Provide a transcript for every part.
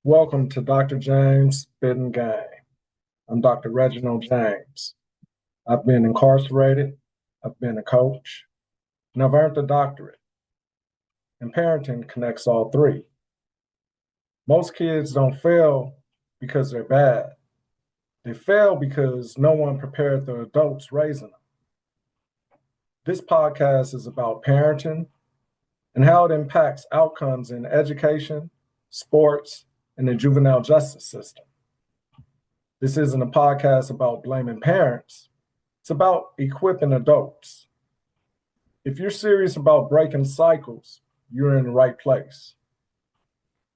Welcome to Dr. James Spit and Game. I'm Dr. Reginald James. I've been incarcerated, I've been a coach, and I've earned a doctorate. And parenting connects all three. Most kids don't fail because they're bad. They fail because no one prepared the adults raising them. This podcast is about parenting and how it impacts outcomes in education, sports, and the juvenile justice system. This isn't a podcast about blaming parents. It's about equipping adults. If you're serious about breaking cycles, you're in the right place.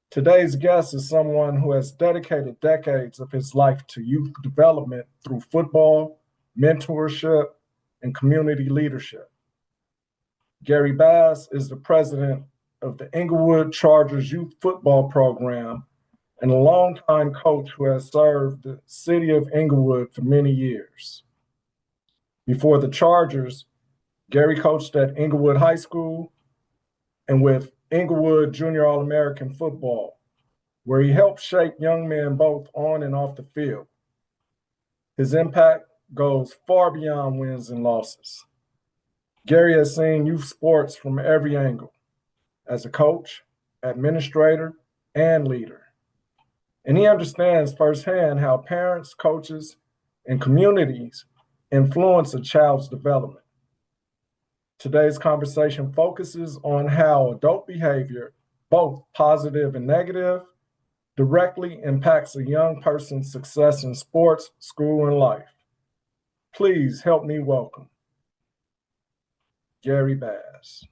Today's guest is someone who has dedicated decades of his life to youth development through football, mentorship, and community leadership. Gary Bass is the president of the Inglewood Chargers youth football program and a longtime coach who has served the city of Inglewood for many years. Before the Chargers, Gary coached at Inglewood High School and with Inglewood Junior All-American football, where he helped shape young men both on and off the field. His impact goes far beyond wins and losses. Gary has seen youth sports from every angle, as a coach, administrator, and leader. And he understands firsthand how parents, coaches, and communities influence a child's development. Today's conversation focuses on how adult behavior, both positive and negative, directly impacts a young person's success in sports, school, and life. Please help me welcome Gary Bass.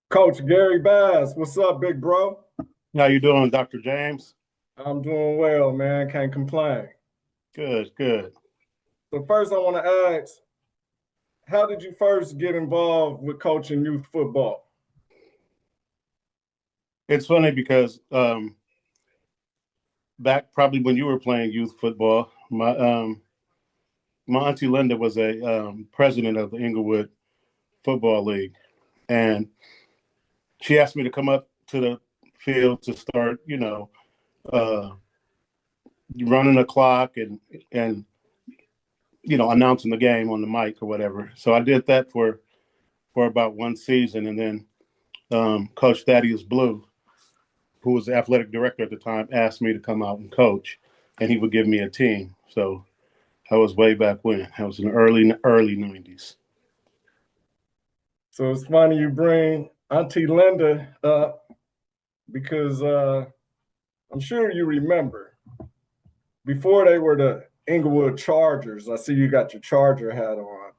Coach Gary Bass, what's up, big bro? How you doing, Dr. James? I'm doing well, man. Can't complain. Good, good. So first I want to ask, how did you first get involved with coaching youth football? It's funny because back probably when you were playing youth football, my auntie Linda was a president of the Inglewood Football League, and she asked me to come up to the field to start, running the clock and announcing the game on the mic or whatever. So I did that for about one season, and then Coach Thaddeus Blue, who was the athletic director at the time, asked me to come out and coach, and he would give me a team. So that was way back when. That was in the early 90s. So it's funny you bring Auntie Linda up because I'm sure you remember before they were the Inglewood Chargers. I see you got your Charger hat on.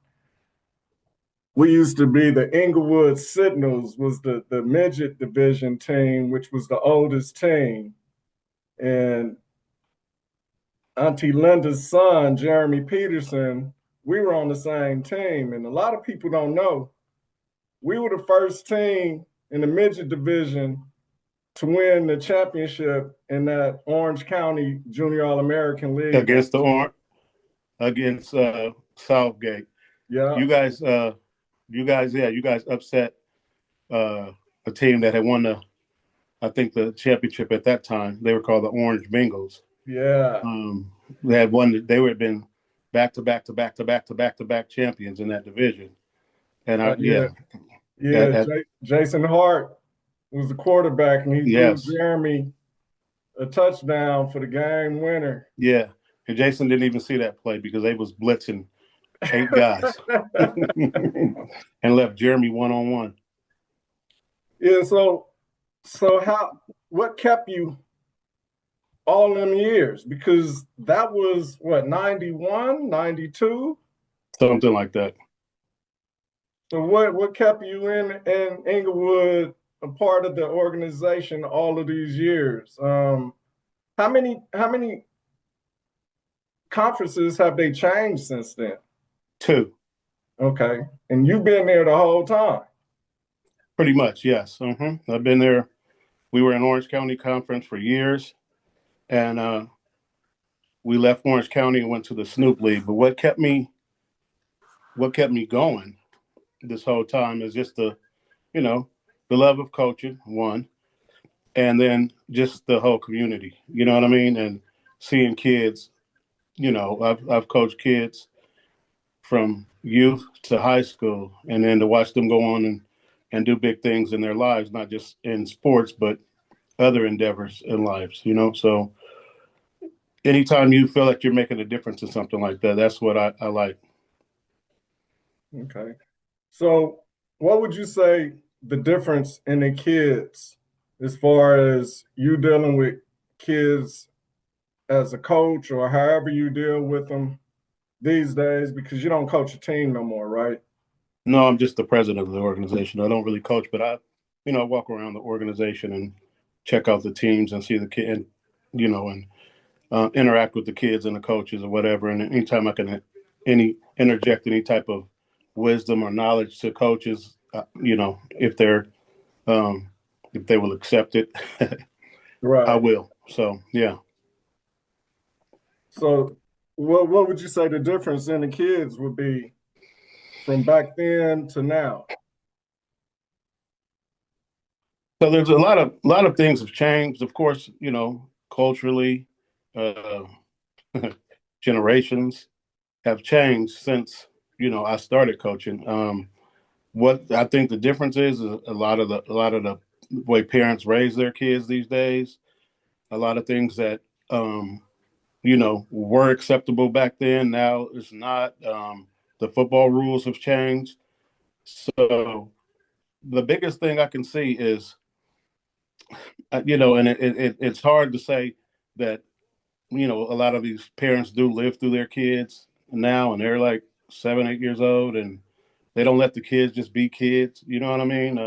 We used to be the Inglewood Signals, was the midget division team, which was the oldest team. And Auntie Linda's son, Jeremy Peterson, we were on the same team. And a lot of people don't know, we were the first team in the midget division to win the championship in that Orange County Junior All-American League. Against Southgate. Yeah. You guys upset a team that had won the championship at that time. They were called the Orange Bengals. Yeah. They had won. They had been back-to-back champions in that division. And Jason Hart was the quarterback, and he threw Jeremy a touchdown for the game winner. Yeah, and Jason didn't even see that play because they was blitzing 8 guys and left Jeremy one-on-one. Yeah, so what kept you all them years? Because that was what, 91, 92? Something like that. So what kept you in Inglewood, a part of the organization all of these years? How many conferences have they changed since then? 2. Okay. And you've been there the whole time? Pretty much, yes. I've been there. We were in Orange County Conference for years, and we left Orange County and went to the Snoop League. But what kept me going this whole time is just the the love of coaching, one, and then just the whole community. You know what I mean? And seeing kids. I've coached kids from youth to high school, and then to watch them go on and do big things in their lives, not just in sports, but other endeavors in lives. So anytime you feel like you're making a difference in something like that, that's what I like. Okay. So, what would you say the difference in the kids as far as you dealing with kids as a coach or however you deal with them these days? Because you don't coach a team no more, right? No, I'm just the president of the organization. I don't really coach, but I walk around the organization and check out the teams and see the kid, and interact with the kids and the coaches or whatever. And anytime I can interject any type of wisdom or knowledge to coaches, if um, if they will accept it, I Right. will. So yeah. So, what would you say the difference in the kids would be from back then to now? So there's a lot of things have changed. Of course, culturally, uh, generations have changed since I started coaching. What I think the difference is a lot of the way parents raise their kids these days. A lot of things that were acceptable back then now it's not. The football rules have changed. So the biggest thing I can see is and it's hard to say that a lot of these parents do live through their kids now, and they're like 7, 8 years old, and they don't let the kids just be kids. You know what I mean?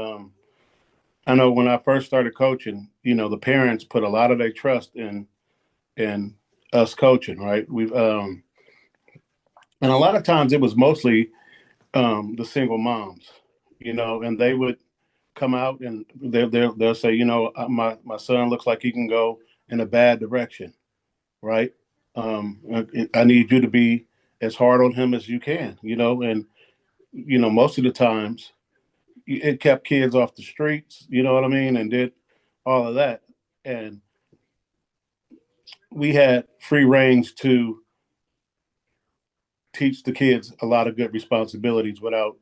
I know when I first started coaching, the parents put a lot of their trust in us coaching, right? And a lot of times it was mostly the single moms, and they would come out and they'll say, my son looks like he can go in a bad direction, right? I need you to be as hard on him as you can, and most of the times it kept kids off the streets, you know what I mean, and did all of that. And we had free range to teach the kids a lot of good responsibilities without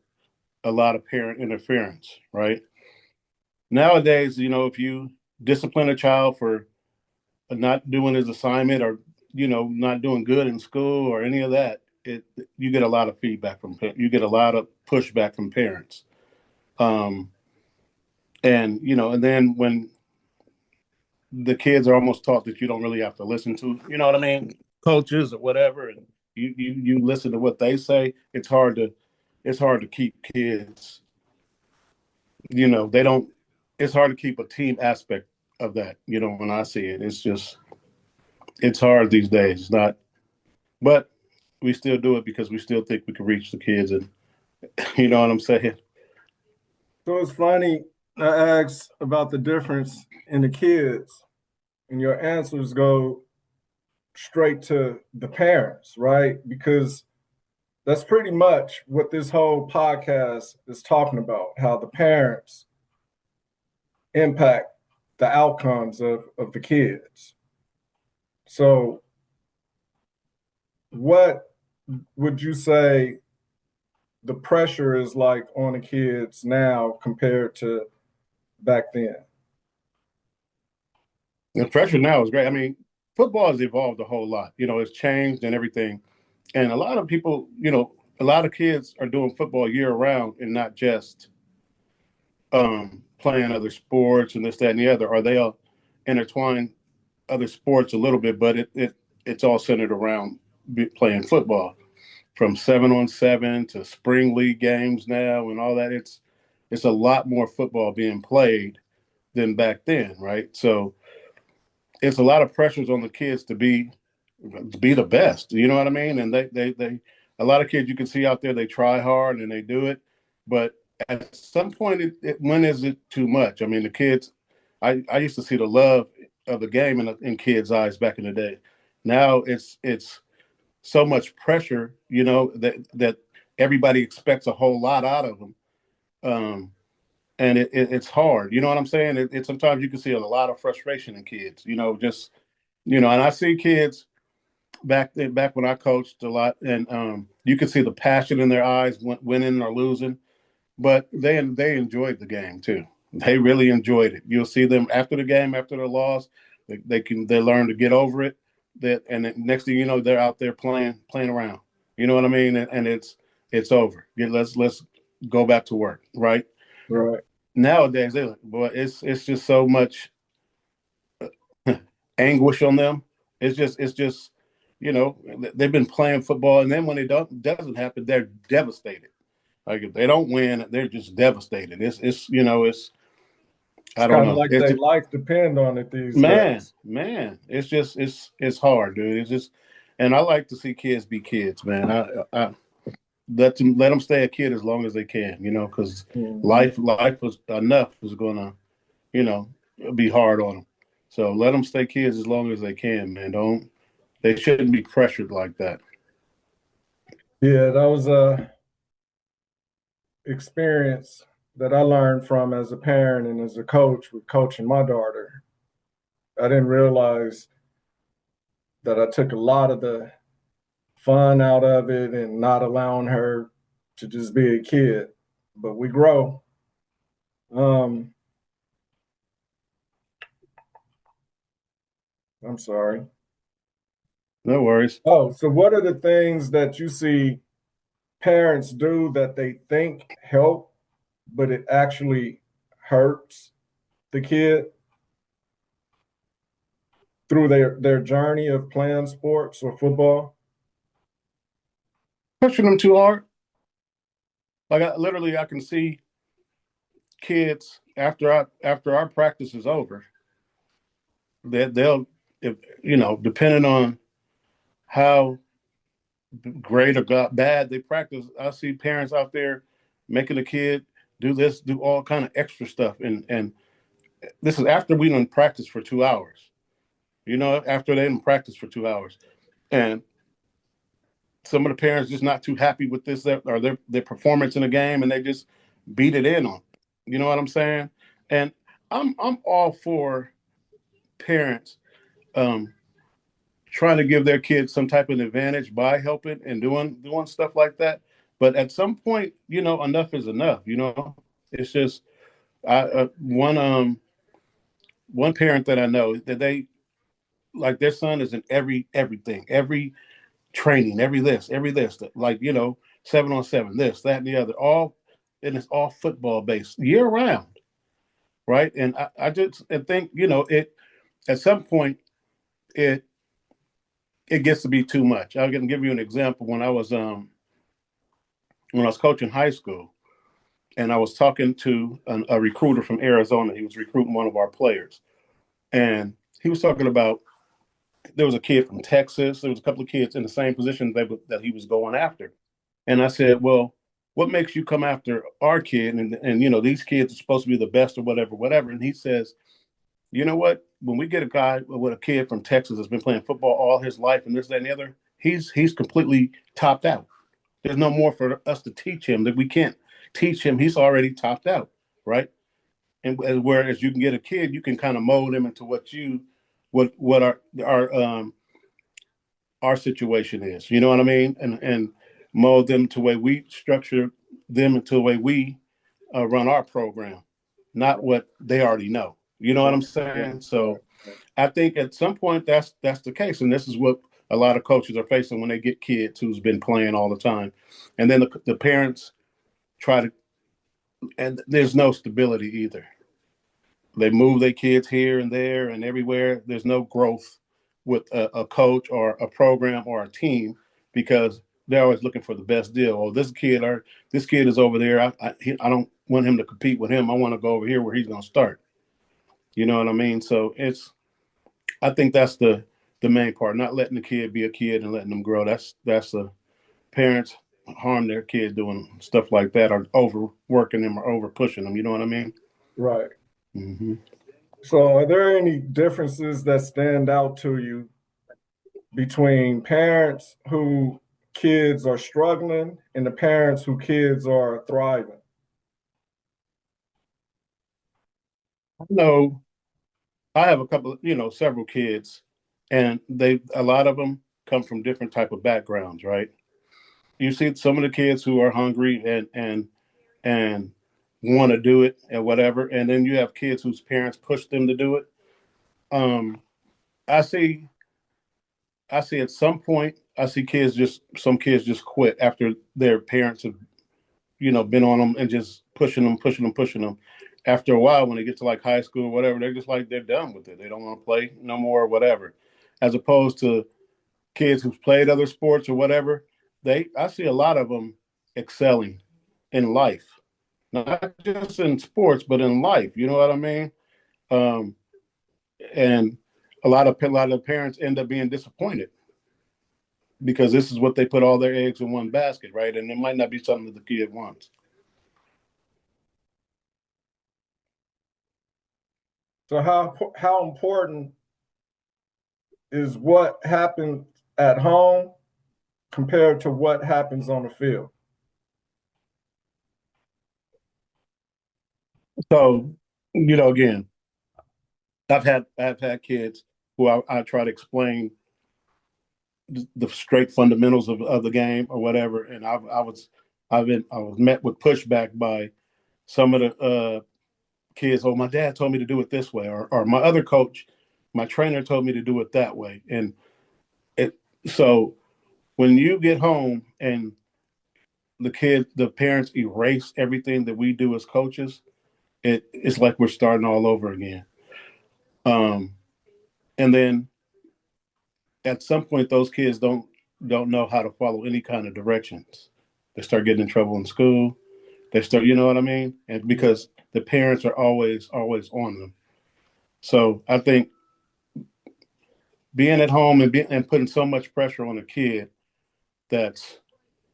a lot of parent interference, right? Nowadays, if you discipline a child for not doing his assignment or not doing good in school or any of that, you get a lot of feedback you get a lot of pushback from parents. Um, and then when the kids are almost taught that you don't really have to listen to, what I mean, coaches or whatever, and you listen to what they say. It's hard to keep kids. They don't. It's hard to keep a team aspect of that. When I see it, it's hard these days. It's not, but we still do it because we still think we can reach the kids, and you know what I'm saying. So it's funny. I asked about the difference in the kids, and your answers go straight to the parents, right? Because that's pretty much what this whole podcast is talking about, how the parents impact the outcomes of the kids. So, what would you say the pressure is like on the kids now compared to back then? The pressure now is great. I mean, football has evolved a whole lot. It's changed and everything. And a lot of people, a lot of kids are doing football year round and not just playing other sports and this, that, and the other. Or they'll intertwine other sports a little bit, but it's all centered around playing football. From 7-on-7 to spring league games now and all that. It's a lot more football being played than back then, right? So it's a lot of pressures on the kids to be the best. You know what I mean? And they a lot of kids you can see out there, they try hard and they do it, but at some point, when is it too much? I mean, the kids. I used to see the love of the game in kids' eyes back in the day. Now it's so much pressure, that everybody expects a whole lot out of them. and it's hard. You know what I'm saying? Sometimes you can see a lot of frustration in kids. Just and I see kids back when I coached a lot, and you could see the passion in their eyes, winning or losing. But they enjoyed the game too. They really enjoyed it. You'll see them after the game, after the loss, they learn to get over it. And then next thing you know, they're out there playing around. You know what I mean? And it's over. Let's go back to work. Right Right. nowadays, boy, it's just so much anguish on them. It's just they've been playing football, and then when it doesn't happen, they're devastated. Like if they don't win, they're just devastated. It's It's I don't kind of know. like It's their just, life depend on it these man, days. man. It's hard, dude. It's just, and I like to see kids be kids, man. I let them stay a kid as long as they can, because Hmm. life was enough is gonna, you know, be hard on them. So let them stay kids as long as they can, man. Don't They shouldn't be pressured like that. Yeah, that was a experience that I learned from as a parent and as a coach with coaching my daughter. I didn't realize that I took a lot of the fun out of it and not allowing her to just be a kid. But we grow. Um, I'm sorry. No worries. Oh, so what are the things that you see parents do that they think help, but it actually hurts the kid through their journey of playing sports or football? Pushing them too hard. Like I can see kids after our practice is over that they'll if depending on how great or bad they practice. I see parents out there making a kid do this, do all kind of extra stuff, and this is after we done practice for 2 hours. After they done practice for 2 hours, and some of the parents just not too happy with this or their performance in the game, and they just beat it in on. You know what I'm saying? And I'm all for parents um, trying to give their kids some type of advantage by helping and doing stuff like that. But at some point, enough is enough. It's just one parent that I know that they like their son is in everything, every training, every this, like 7-on-7, this, that, and the other, all, and it's all football based year round, right? And I just think it at some point it it gets to be too much. I can give you an example. When I was coaching high school, and I was talking to a recruiter from Arizona. He was recruiting one of our players, and he was talking about there was a kid from Texas. There was a couple of kids in the same position that he was going after. And I said, well, what makes you come after our kid? And these kids are supposed to be the best or whatever, whatever. And he says, you know what? When we get a guy with a kid from Texas that's been playing football all his life and this, that, and the other, he's completely topped out. There's no more for us to teach him that we can't teach him. He's already topped out, right? And whereas you can get a kid, you can kind of mold him into what our situation is. You know what I mean? And mold them to the way we structure them into the way we run our program, not what they already know. You know what Right, I'm right, saying? right, So right. I think at some point that's the case, and this is what a lot of coaches are facing when they get kids who's been playing all the time, and then the parents try to, and there's no stability either. They move their kids here and there and everywhere. There's no growth with a coach or a program or a team because they're always looking for the best deal. Oh, this kid is over there. I don't want him to compete with him. I want to go over here where he's going to start. You know what I mean? So I think that's the main part. Not letting the kid be a kid and letting them grow. That's the parents harm their kid doing stuff like that or overworking them or over pushing them. You know what I mean? Right. Mm-hmm. So, are there any differences that stand out to you between parents who kids are struggling and the parents who kids are thriving? No, I have a couple, several kids, and a lot of them come from different type of backgrounds, right? You see some of the kids who are hungry and want to do it and whatever, and then you have kids whose parents push them to do it. Um, I see, I see at some point, I see some kids just quit after their parents have, been on them and just pushing them, pushing them, pushing them. After a while, when they get to like high school or whatever, they're just like they're done with it. They don't want to play no more or whatever. As opposed to kids who've played other sports or whatever, I see a lot of them excelling in life, not just in sports, but in life. You know what I mean? Um, and a lot of parents end up being disappointed because this is what they put all their eggs in one basket, right? And it might not be something that the kid wants. So how important is what happens at home compared to what happens on the field? So, again, I've had kids who I try to explain the straight fundamentals of the game or whatever, and I was met with pushback by some of the kids. Oh, my dad told me to do it this way, or my other coach, my trainer told me to do it that way, and it so when you get home and the parents erase everything that we do as coaches, it's like we're starting all over again. Um, and then at some point, those kids don't know how to follow any kind of directions. They start getting in trouble in school. They start, you know what I mean? And Yeah. because the parents are always on them. So I think being at home and putting so much pressure on a kid that's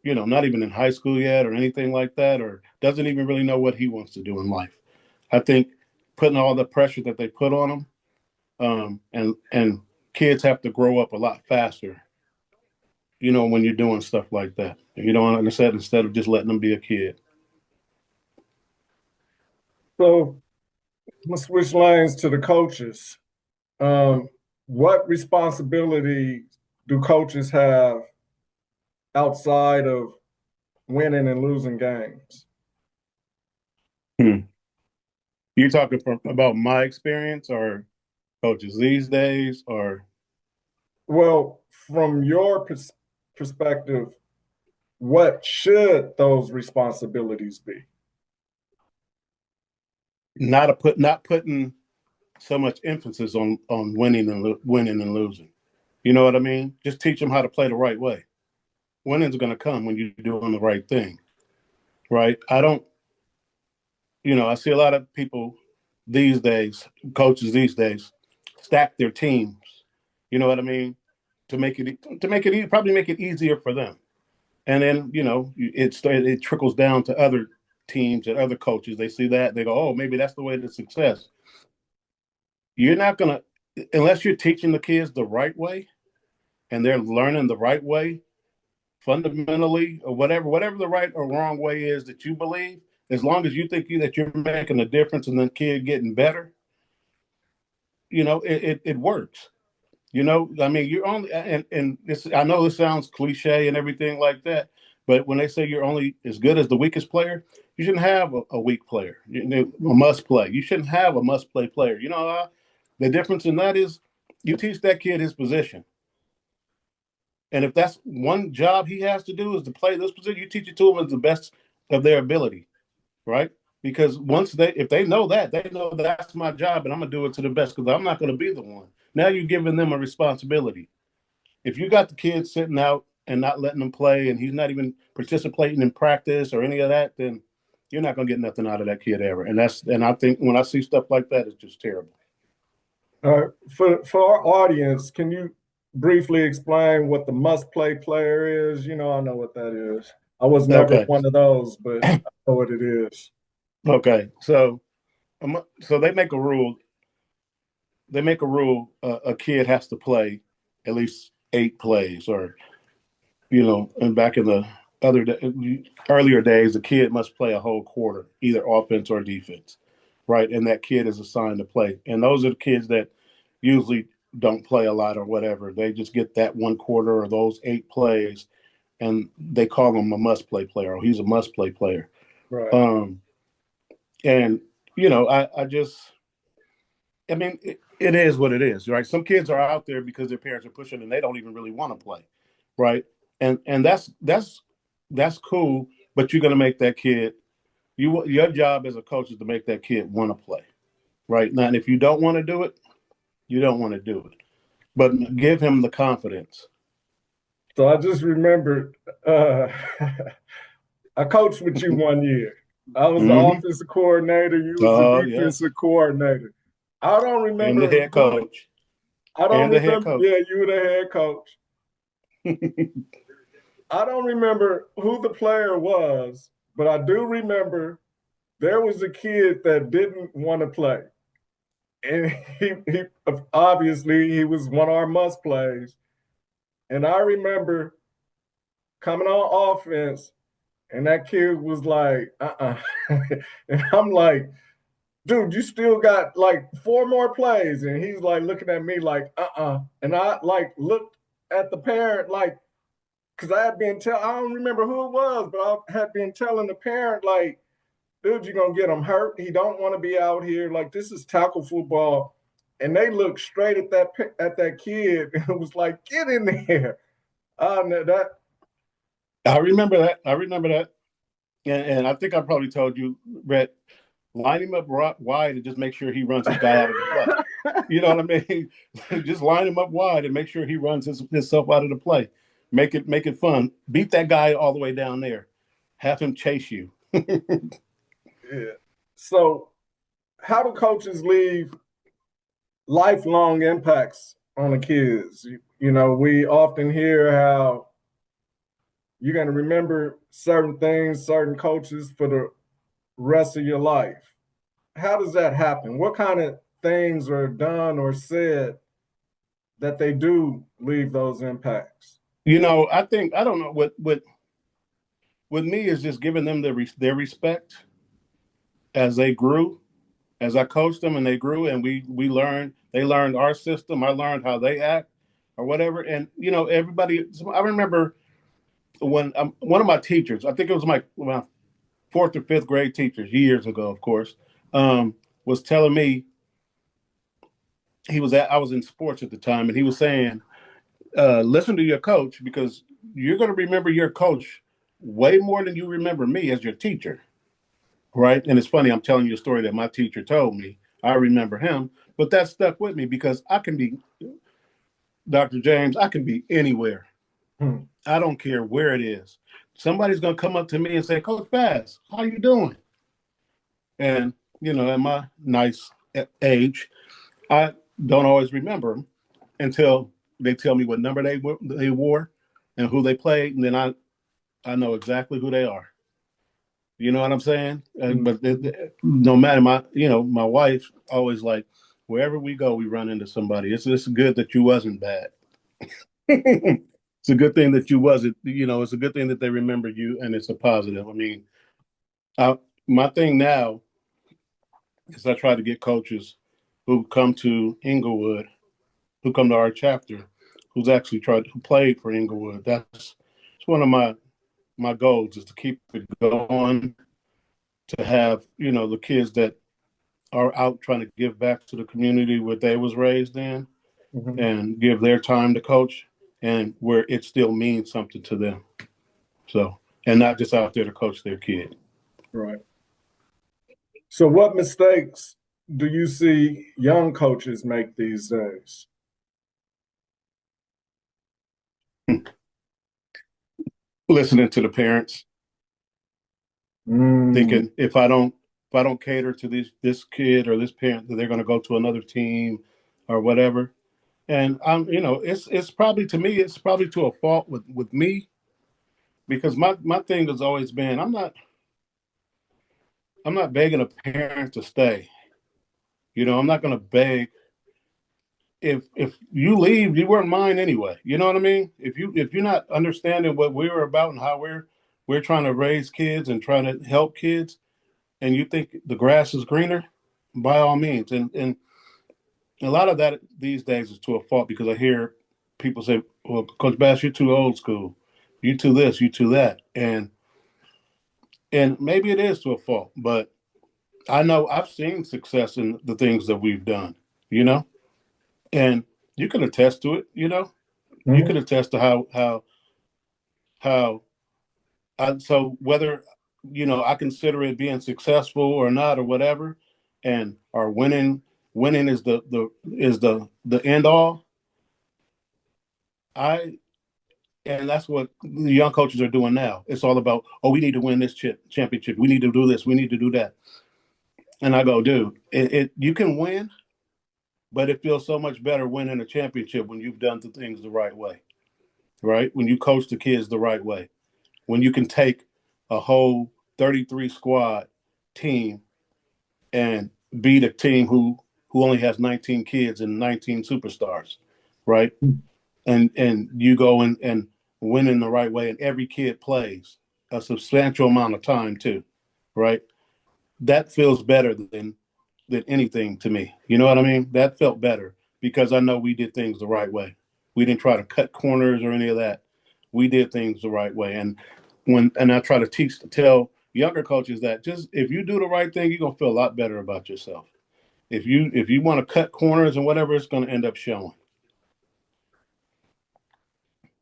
not even in high school yet or anything like that, or doesn't even really know what he wants to do in life. I think putting all the pressure that they put on him, and kids have to grow up a lot faster. When you're doing stuff like that, you don't understand instead of just letting them be a kid. So let's switch lanes to the coaches. Um, what responsibility do coaches have outside of winning and losing games? Hmm. You talking about my experience or coaches these days, or Well, from your perspective, what should those responsibilities be? not putting so much emphasis on winning and losing. You know what I mean? Just teach them how to play the right way. Winning's going to come when you're doing the right thing, right? I don't, I see a lot of people these days, coaches these days, stack their teams. You know what I mean? Probably make it easier for them. And then it trickles down to other teams and other coaches. They see that they go, oh, maybe that's the way to success. You're not gonna unless you're teaching the kids the right way and they're learning the right way fundamentally or whatever the right or wrong way is that you believe. As long as you think that you're making a difference and the kid getting better, it works. I mean, you're only and this. I know this sounds cliche and everything like that, but when they say you're only as good as the weakest player, you shouldn't have a weak player. A must play. You shouldn't have a must play player. The difference in that is you teach that kid his position, and if that's one job he has to do is to play this position, you teach it to him as the best of their ability, right? Because if they know that, they know that's my job, and I'm gonna do it to the best because I'm not gonna be the one. Now you're giving them a responsibility. If you got the kid sitting out and not letting him play and he's not even participating in practice or any of that, then you're not going to get nothing out of that kid ever. And I think when I see stuff like that, it's just terrible. For our audience, can you briefly explain what the must play player is? I know what that is. I was never Okay. one of those, but I know what it is. Okay. So they make a rule. They make a rule. A kid has to play at least 8 plays, or and back in the earlier days, the kid must play a whole quarter, either offense or defense. right? And that kid is assigned to play. And those are the kids that usually don't play a lot or whatever. They just get that one quarter or those 8 plays, and they call him a must play player, or he's a must play player. Right. Um, and I just, I mean, it is what it is, right? Some kids are out there because their parents are pushing, and they don't even really want to play, right? And that's cool, but you're gonna make that kid. Your job as a coach is to make that kid want to play, right? Now, and if you don't want to do it, you don't want to do it, but give him the confidence. So I just remembered I coached with you one year. I was the Mm-hmm. offensive coordinator. You was the Oh yes, defensive coordinator. I don't and the remember head who. coach, I don't and the head remember. coach. Yeah, you were the head coach. I don't remember who the player was, but I do remember there was a kid that didn't want to play, and he obviously he was one of our must plays. And I remember coming on offense, and that kid was like, and I'm like, dude, you still got like 4 more plays. And he's like looking at me like, And I like looked at the parent like, because I had been I don't remember who it was, but I had been telling the parent like, dude, you're gonna get him hurt. He don't want to be out here. Like, this is tackle football. And they looked straight at that kid and was like, get in there. That I remember that. I remember that. And I think I probably told you, Brett, line him up wide and just make sure he runs his guy out of the play. You know what I mean? Just line him up wide and make sure he runs himself out of the play. Make it fun. Beat that guy all the way down there. Have him chase you. yeah. So how do coaches leave lifelong impacts on the kids? We often hear how you're going to remember certain things, certain coaches for the rest of your life. How does that happen? What kind of things are done or said that they do leave those impacts? I think I don't know what with me is just giving them their respect as they grew, as I coached them and they grew, and we learned. They learned our system. I learned how they act or whatever. And everybody. I remember when one of my teachers, I think it was my fourth or fifth grade teachers years ago, of course, was telling me I was in sports at the time, and he was saying, listen to your coach because you're going to remember your coach way more than you remember me as your teacher, right? And it's funny, I'm telling you a story that my teacher told me. I remember him, but that stuck with me because I can be Dr. James. I can be anywhere. Hmm. I don't care where it is. Somebody's going to come up to me and say, Coach Bass, how you doing? And, at my nice age, I don't always remember them until they tell me what number they wore and who they played. And then I know exactly who they are. You know what I'm saying? But no matter my wife always like, wherever we go, we run into somebody. It's good that you wasn't bad. It's a good thing that you wasn't, it's a good thing that they remember you and it's a positive. I mean, my thing now is I try to get coaches who come to Inglewood, who come to our chapter, who played for Inglewood. It's one of my goals is to keep it going, to have, the kids that are out trying to give back to the community where they was raised in Mm-hmm. and give their time to coach and where it still means something to them. So, and not just out there to coach their kid. Right. So, what mistakes do you see young coaches make these days? Listening to the parents, Mm. thinking if I don't cater to this kid or this parent that they're going to go to another team or whatever. And it's probably to me, it's probably to a fault with me because my thing has always been I'm not begging a parent to stay. I'm not going to beg. If you leave, you weren't mine anyway. You know what I mean? If you're not understanding what we were about and how we're trying to raise kids and trying to help kids, and you think the grass is greener, by all means. And a lot of that these days is to a fault because I hear people say, "Well, Coach Bass, you're too old school. You too this, you too that," and maybe it is to a fault, but I know I've seen success in the things that we've done, you know, and you can attest to it. You can Mhm. attest to how. So whether I consider it being successful or not or whatever, and are winning is the end all. I And that's what the young coaches are doing now. It's all about, oh, we need to win this championship. We need to do this. We need to do that. And I go, dude, you can win, but it feels so much better winning a championship when you've done the things the right way, right? When you coach the kids the right way, when you can take a whole 33 squad team and beat a team who only has 19 kids and 19 superstars, right? And you go and win in the right way, and every kid plays a substantial amount of time too, right? That feels better than anything to me. You know what I mean? That felt better because I know we did things the right way. We didn't try to cut corners or any of that. We did things the right way. And I try to tell younger coaches that just if you do the right thing, you're gonna feel a lot better about yourself. If you want to cut corners and whatever, it's gonna end up showing.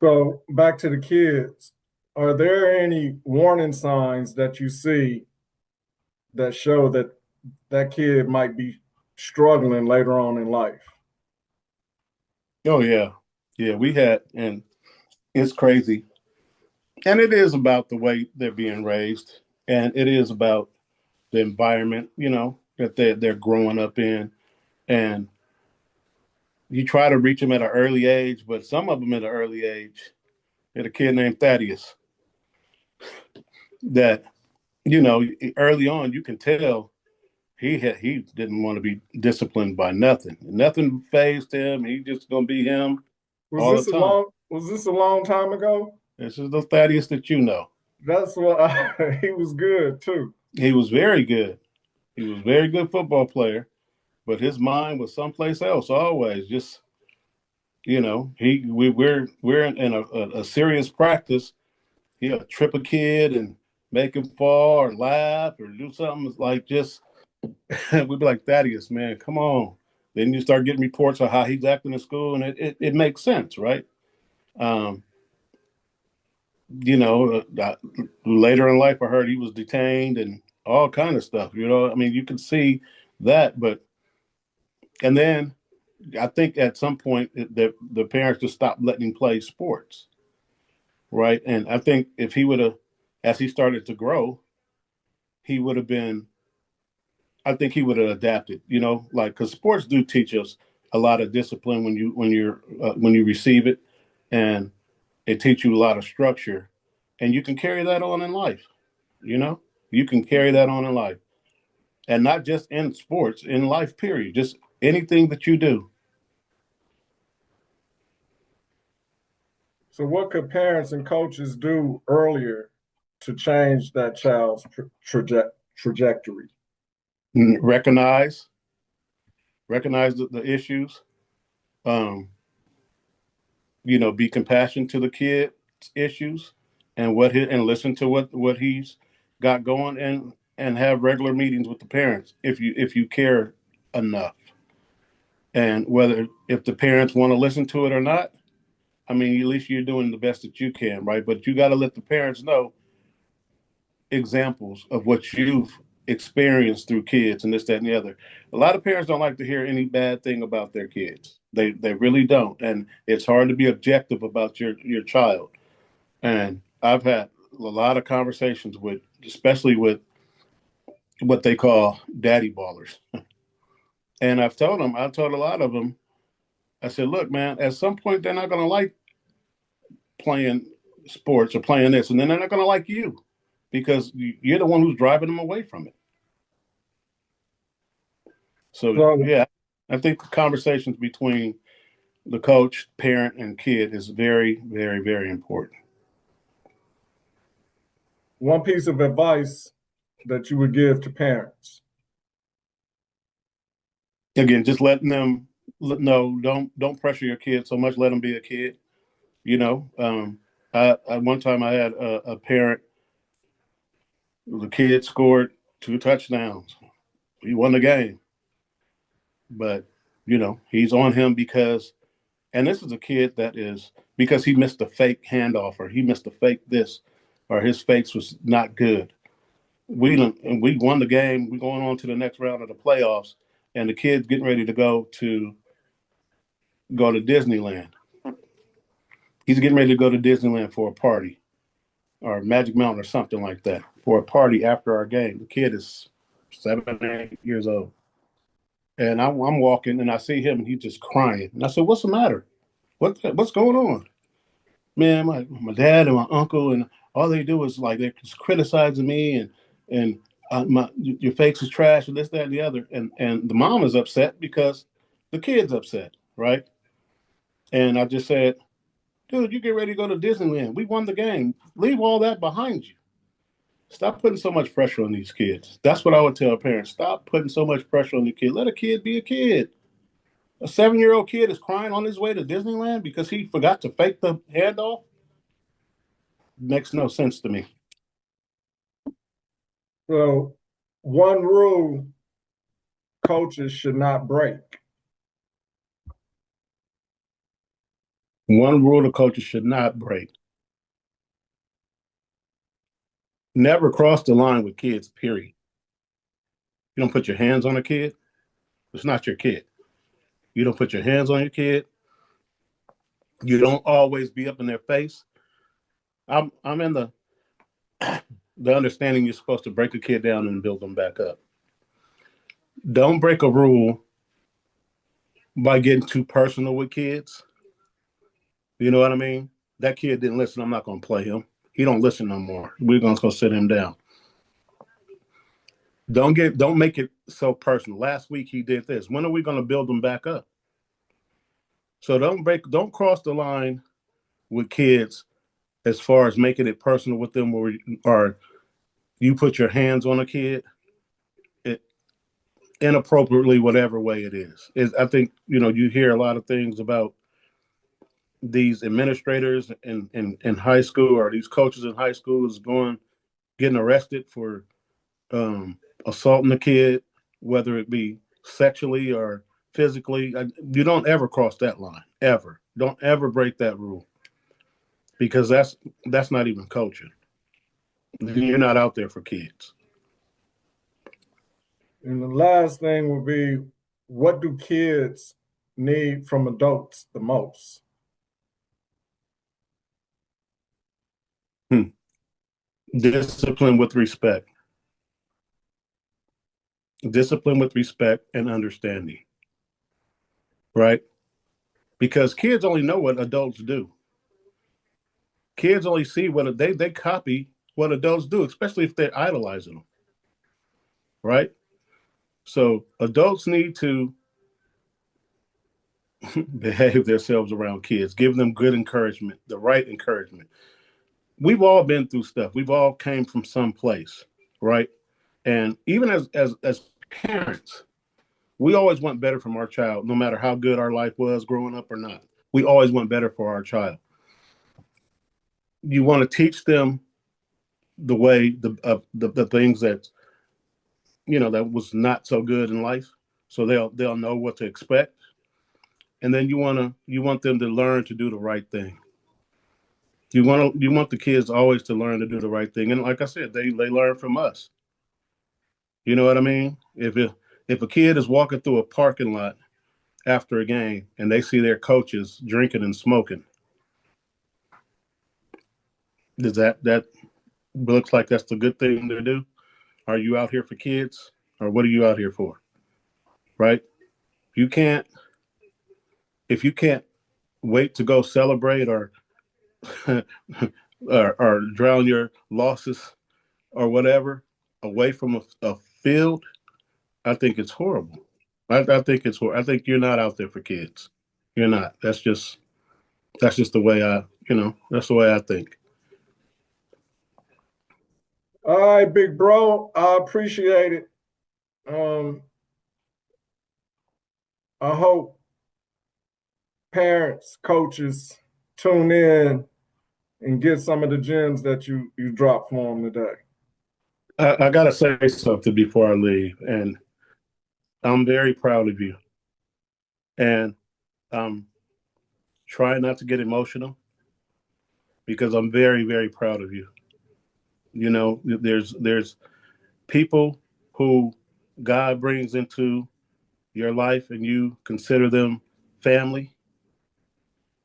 So back to the kids. Are there any warning signs that you see that show that that kid might be struggling later on in life? Oh yeah. Yeah, we had and it's crazy. And it is about the way they're being raised. And it is about the environment, that they're growing up in. And you try to reach them at an early age, but some of them at an early age. Had a kid named Thaddeus that, early on you can tell he didn't want to be disciplined by nothing. Nothing phased him. He just gonna be him all the time. Was this a long time ago? This is the Thaddeus that you know. That's what he was good too. He was very good. He was a very good football player, but his mind was someplace else always. Just we're in a serious practice. He'll trip a kid and make him fall or laugh or do something like just we'd be like, Thaddeus, man, come on. Then you start getting reports of how he's acting in school, and it makes sense, right? Um, later in life, I heard he was detained and all kind of stuff. I mean, you can see that, but and then I think at some point the parents just stopped letting him play sports, right? And I think if he would have, as he started to grow, he would have been. I think he would have adapted, like because sports do teach us a lot of discipline when you receive it, and it teach you a lot of structure, and you can carry that on in life. You know, you can carry that on in life, and not just in sports, in life. Period. Just anything that you do. So, what could parents and coaches do earlier to change that child's trajectory? Recognize the issues. Um, be compassionate to the kid's issues and and listen to what he's got going and have regular meetings with the parents if you care enough. And whether if the parents want to listen to it or not, I mean, at least you're doing the best that you can, right? But you got to let the parents know examples of what you've experienced through kids and this, that, and the other. A lot of parents don't like to hear any bad thing about their kids. They really don't, and it's hard to be objective about your child. And I've had a lot of conversations especially with what they call daddy ballers. And I told a lot of them, I said, look, man, at some point they're not going to like playing sports or playing this, and then they're not going to like you because you're the one who's driving them away from it. So So, yeah, I think the conversations between the coach, parent, and kid is very, very, very important. one piece of advice that you would give to parents. Again, just letting them no, don't pressure your kid so much. Let them be a kid. You know, I one time I had a parent. The kid scored 2 touchdowns. He won the game, but he's on him because, and this is a kid that is because he missed a fake handoff or he missed a fake this, or his fakes was not good. We won the game. We're going on to the next round of the playoffs, and the kid's getting ready to go to Disneyland. He's getting ready to go to Disneyland for a party or Magic Mountain or something like that for a party after our game. The kid is 7, 8 years old. And I'm walking and I see him and he's just crying. And I said, "What's the matter? What's going on?" Man, my dad and my uncle and all they do is like they're just criticizing me and your fakes is trash and this, that, and the other. And the mom is upset because the kid's upset, right? And I just said, "Dude, you get ready to go to Disneyland. We won the game. Leave all that behind you. Stop putting so much pressure on these kids." That's what I would tell parents. Stop putting so much pressure on the kid. Let a kid be a kid. A 7-year-old kid is crying on his way to Disneyland because he forgot to fake the handoff. Makes no sense to me. So, one rule coaches should not break. One rule the coaches should not break: never cross the line with kids. Period. You don't put your hands on a kid. It's not your kid. You don't put your hands on your kid. You don't always be up in their face. I'm in the understanding you're supposed to break a kid down and build them back up. Don't break a rule by getting too personal with kids. You know what I mean? That kid didn't listen. I'm not going to play him. He don't listen no more. We're going to go sit him down. Don't make it so personal. Last week he did this. When are we going to build him back up? So don't cross the line with kids as far as making it personal with them, or you put your hands on a kid it, inappropriately, whatever way it is. I think you hear a lot of things about these administrators in high school, or these coaches in high schools getting arrested for assaulting a kid, whether it be sexually or physically. You don't ever cross that line, ever. Don't ever break that rule, because that's not even coaching. You're not out there for kids. And the last thing would be, what do kids need from adults the most? Hmm. Discipline with respect. Discipline with respect and understanding, right? Because kids only know what adults do. Kids only see what they copy what adults do, especially if they're idolizing them, right? So adults need to behave themselves around kids, give them good encouragement, the right encouragement. We've all been through stuff. We've all came from some place, right? And even as parents, we always want better from our child, no matter how good our life was growing up or not. We always want better for our child. You want to teach them the way the things that that was not so good in life, so they'll know what to expect. And then you want them to learn to do the right thing. You want the kids always to learn to do the right thing, and like I said, they learn from us. You know what I mean? If a kid is walking through a parking lot after a game and they see their coaches drinking and smoking, does that looks like that's the good thing to do? Are you out here for kids, or what are you out here for? Right? You can't if you can't wait to go celebrate, or or drown your losses or whatever away from a field. I think it's horrible. I think it's horrible. I think you're not out there for kids. You're not. That's just the way that's the way I think. All right, big bro, I appreciate it. Um, I hope parents, coaches tune in and get some of the gems that you dropped for them today. I gotta say something before I leave, and I'm very proud of you. And I'm trying not to get emotional because I'm very, very proud of you. You know, there's people who God brings into your life and you consider them family.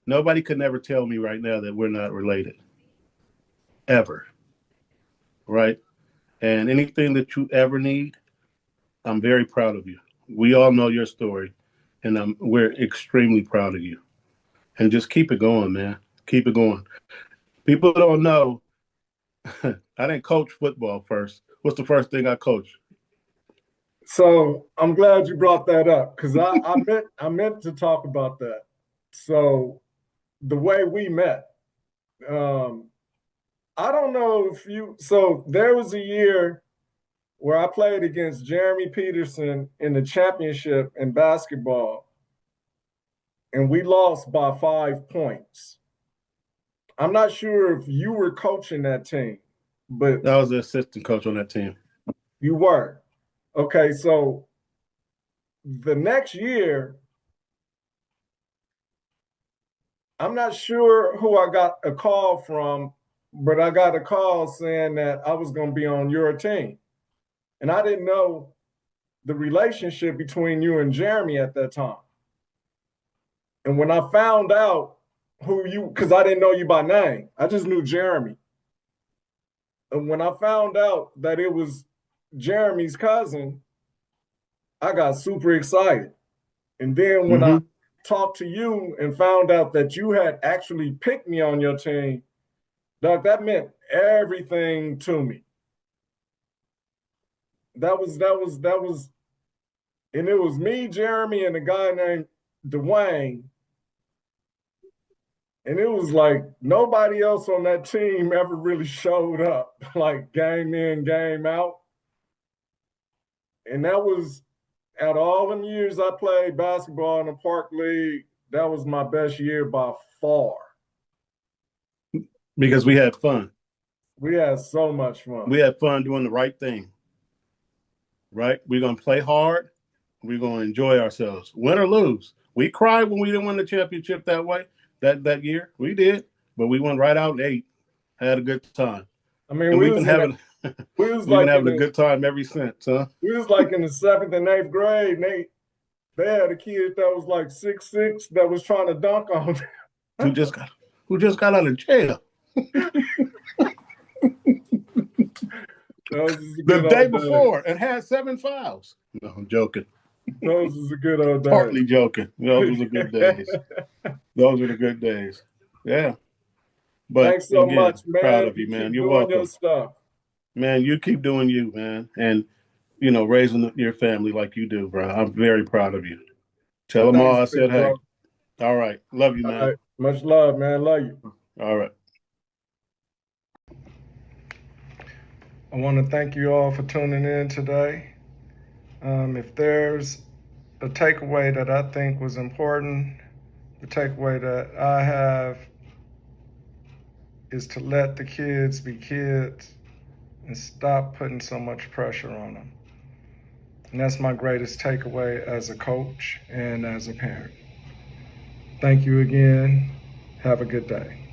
Nobody could never tell me right now that we're not related. Ever. Right? And anything that you ever need, I'm very proud of you. We all know your story, and we're extremely proud of you. And just keep it going, man. Keep it going. People don't know I didn't coach football first. What's the first thing I coached? So I'm glad you brought that up because I meant to talk about that. So the way we met, um, I don't know if you. So there was a year where I played against Jeremy Peterson in the championship in basketball, and we lost by 5 points. I'm not sure if you were coaching that team, but I was the assistant coach on that team. you were. Okay, so the next year, I'm not sure who I got a call from, but I got a call saying that I was going to be on your team. And I didn't know the relationship between you and Jeremy at that time. And when I found out who you, because I didn't know you by name, I just knew Jeremy. And when I found out that it was Jeremy's cousin, I got super excited. And then when I Mm-hmm. talked to you and found out that you had actually picked me on your team, Doc, that meant everything to me. That was, and it was me, Jeremy, and a guy named Dwayne. And it was like nobody else on that team ever really showed up, like game in, game out. And that was out of all them years I played basketball in the park league, that was my best year by far. Because we had fun. We had so much fun. We had fun doing the right thing. Right? We're gonna play hard. We're gonna enjoy ourselves. Win or lose. We cried when we didn't win the championship that way, that year. We did. But we went right out and ate. Had a good time. I mean, And we've been having we was we've been like having a good time ever since, huh? we was like in the seventh and eighth grade, and they had a kid that was like 6'6" that was trying to dunk on them. Who just got who just got out of jail Those is a the good day old days. before and had 7 fouls. No, I'm joking. Those is a good old days. Partly joking. Those were the good days. Those were the good days. Yeah. But Thanks so again, much, proud man. of You you, man. keep You're doing your welcome. stuff. Man, you keep doing you, man. And, raising your family like you do, bro. I'm very proud of you. Tell them all Thanks, I big said, hey. bro. All right. Love you, All man. right. Much love, man. Love you. All right. I want to thank you all for tuning in today. If there's a takeaway that I think was important, the takeaway that I have is to let the kids be kids and stop putting so much pressure on them. And that's my greatest takeaway as a coach and as a parent. Thank you again. Have a good day.